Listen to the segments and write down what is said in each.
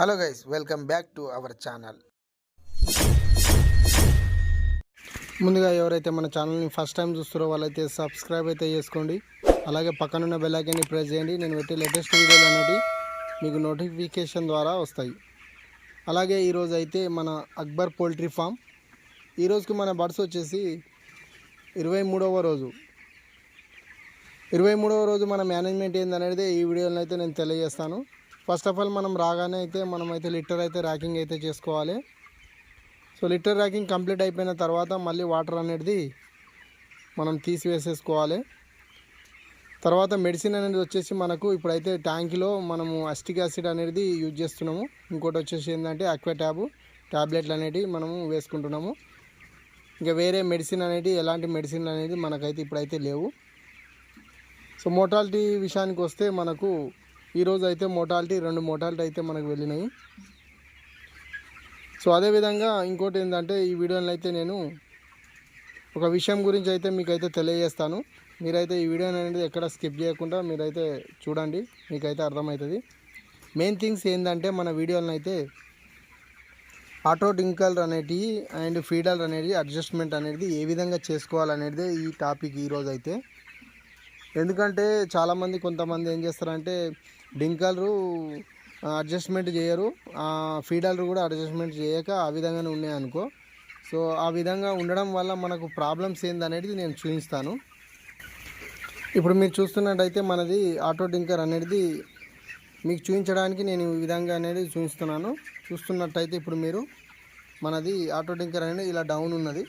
Hello guys, welcome back to our channel. ముందుగా ఎవరైతే మన ఛానల్ని ఫస్ట్ టైం చూస్తారో వాళ్ళైతే సబ్స్క్రైబ్ అయితే చేసుకోండి. అలాగే పక్కనున్న బెల్ ఐకాన్ని ప్రెస్ చేయండి. నేను పెట్టే లేటెస్ట్ వీడియోలు అనేవి మీకు నోటిఫికేషన్ ద్వారా వస్తాయి. అలాగే ఈరోజు అయితే మన అక్బర్ పోల్ట్రీ ఫామ్, ఈరోజుకి మన బర్డ్స్ వచ్చేసి 23వ రోజు. 23వ రోజు మన మేనేజ్మెంట్ ఏందనేది ఈ వీడియోలో అయితే నేను తెలియజేస్తాను. ఫస్ట్ ఆఫ్ ఆల్ మనం రాగానే అయితే మనమైతే లిటర్ అయితే ర్యాకింగ్ అయితే చేసుకోవాలి. సో లిటర్ ర్యాకింగ్ కంప్లీట్ అయిపోయిన తర్వాత మళ్ళీ వాటర్ అనేది మనం తీసివేసేసుకోవాలి. తర్వాత మెడిసిన్ అనేది వచ్చేసి మనకు ఇప్పుడైతే ట్యాంక్లో మనము అస్టిక్ యాసిడ్ అనేది యూజ్ చేస్తున్నాము. ఇంకోటి వచ్చేసి ఏంటంటే అక్వా ట్యాబ్లెట్లు అనేవి మనము వేసుకుంటున్నాము. ఇంకా వేరే మెడిసిన్ అనేది ఎలాంటి మెడిసిన్ అనేది మనకైతే ఇప్పుడైతే లేవు. సో మోర్టాలిటీ విషయానికి వస్తే మనకు ఈరోజు అయితే 2 మోర్టాలిటీ అయితే మనకు వెళ్ళినాయి. సో అదేవిధంగా ఇంకోటి ఏంటంటే ఈ వీడియోని అయితే నేను ఒక విషయం గురించి అయితే మీకైతే తెలియజేస్తాను. మీరైతే ఈ వీడియోని అనేది ఎక్కడ స్కిప్ చేయకుండా మీరైతే చూడండి, మీకైతే అర్థమవుతుంది. మెయిన్ థింగ్స్ ఏంటంటే మన వీడియోలను అయితే ఆటో డింకల్ అనేటివి అండ్ ఫీడర్ అనేది అడ్జస్ట్మెంట్ అనేది ఏ విధంగా చేసుకోవాలనేది ఈ టాపిక్ ఈరోజు అయితే. ఎందుకంటే చాలామంది కొంతమంది ఏం చేస్తారంటే డింకలరు అడ్జస్ట్మెంట్ చేయరు, ఫీడర్లు కూడా అడ్జస్ట్మెంట్ చేయక ఆ విధంగానే ఉన్నాయనుకో. సో ఆ విధంగా ఉండడం వల్ల మనకు ప్రాబ్లమ్స్ ఏందనేది నేను చూపిస్తాను. ఇప్పుడు మీరు చూస్తున్నట్టయితే మనది ఆటో డింకర్ అనేది మీకు చూపించడానికి నేను ఈ విధంగా అనేది చూపిస్తున్నాను. చూస్తున్నట్టయితే ఇప్పుడు మీరు మనది ఆటో డింకర్ అనేది ఇలా డౌన్ ఉన్నది.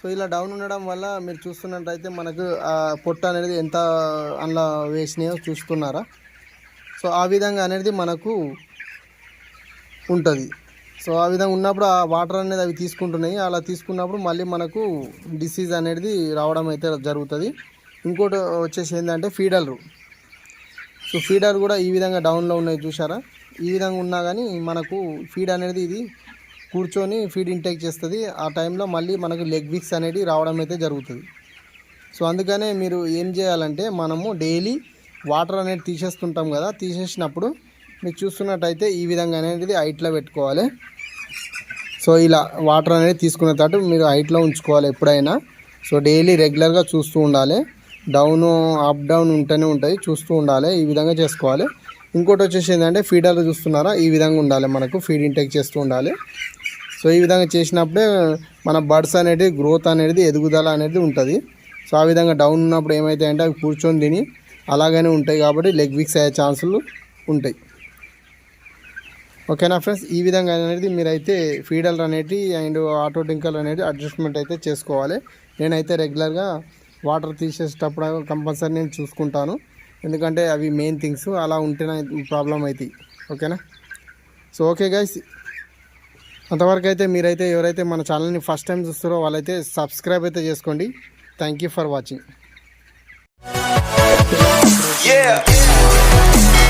సో ఇలా డౌన్ ఉండడం వల్ల మీరు చూస్తున్నట్టయితే మనకు ఆ పొట్ట అనేది ఎంత అందులో వేసినాయో చూస్తున్నారా. సో ఆ విధంగా అనేది మనకు ఉంటుంది. సో ఆ విధంగా ఉన్నప్పుడు ఆ వాటర్ అనేది అవి తీసుకుంటున్నాయి. అలా తీసుకున్నప్పుడు మళ్ళీ మనకు డిసీజ్ అనేది రావడం అయితే జరుగుతుంది. ఇంకోటి వచ్చేసి ఏంటంటే ఫీడర్లు. సో ఫీడర్ కూడా ఈ విధంగా డౌన్లో ఉన్నాయి చూసారా. ఈ విధంగా ఉన్నా కానీ మనకు ఫీడ్ అనేది ఇది కూర్చొని ఫీడ్ ఇంటేక్ చేస్తుంది. ఆ టైంలో మళ్ళీ మనకు లెగ్ వీక్స్ అనేది రావడం అయితే జరుగుతుంది. సో అందుకనే మీరు ఏం చేయాలంటే మనము డైలీ వాటర్ అనేది తీసేస్తుంటాం కదా, తీసేసినప్పుడు మీరు చూస్తున్నట్టయితే ఈ విధంగా అనేది హైట్లో పెట్టుకోవాలి. సో ఇలా వాటర్ అనేది తీసుకున్న తర్వాత మీరు హైట్లో ఉంచుకోవాలి ఎప్పుడైనా. సో డైలీ రెగ్యులర్గా చూస్తూ ఉండాలి. డౌన్ అప్ డౌన్ ఉంటూనే ఉంటాయి, చూస్తూ ఉండాలి. ఈ విధంగా చేసుకోవాలి. ఇంకోటి వచ్చేసి ఏంటంటే ఫీడర్లు చూస్తున్నారా, ఈ విధంగా ఉండాలి, మనకు ఫీడ్ ఇంటేక్ చేస్తూ ఉండాలి. సో ఈ విధంగా చేసినప్పుడే మన బర్డ్స్ అనేది గ్రోత్ అనేది ఎదుగుదల అనేది ఉంటుంది. సో ఆ విధంగా డౌన్ ఉన్నప్పుడు ఏమవుతాయంటే అవి కూర్చొని తిని అలాగనే ఉంటాయి కాబట్టి లెగ్ వీక్స్ అయ్యే ఛాన్సులు ఉంటాయి. ఓకేనా ఫ్రెండ్స్, ఈ విధంగా అనేది మీరైతే ఫీడర్ అనేది అండ్ ఆటో డింకల్ అనేది అడ్జస్ట్మెంట్ అయితే చేసుకోవాలి. నేనైతే రెగ్యులర్గా వాటర్ తీసేసేటప్పుడు కంపల్సరీ నేను చూసుకుంటాను. ఎందుకంటే అవి మెయిన్ థింగ్స్, అలా ఉంటేనే ప్రాబ్లం అవుతాయి. ఓకేనా. సో ఓకే గైస్, అంతవరకు అయితే మీరైతే ఎవరైతే మన ఛానల్ని ఫస్ట్ టైం చూస్తారో వాళ్ళైతే సబ్స్క్రైబ్ అయితే చేసుకోండి. Thank you for watching.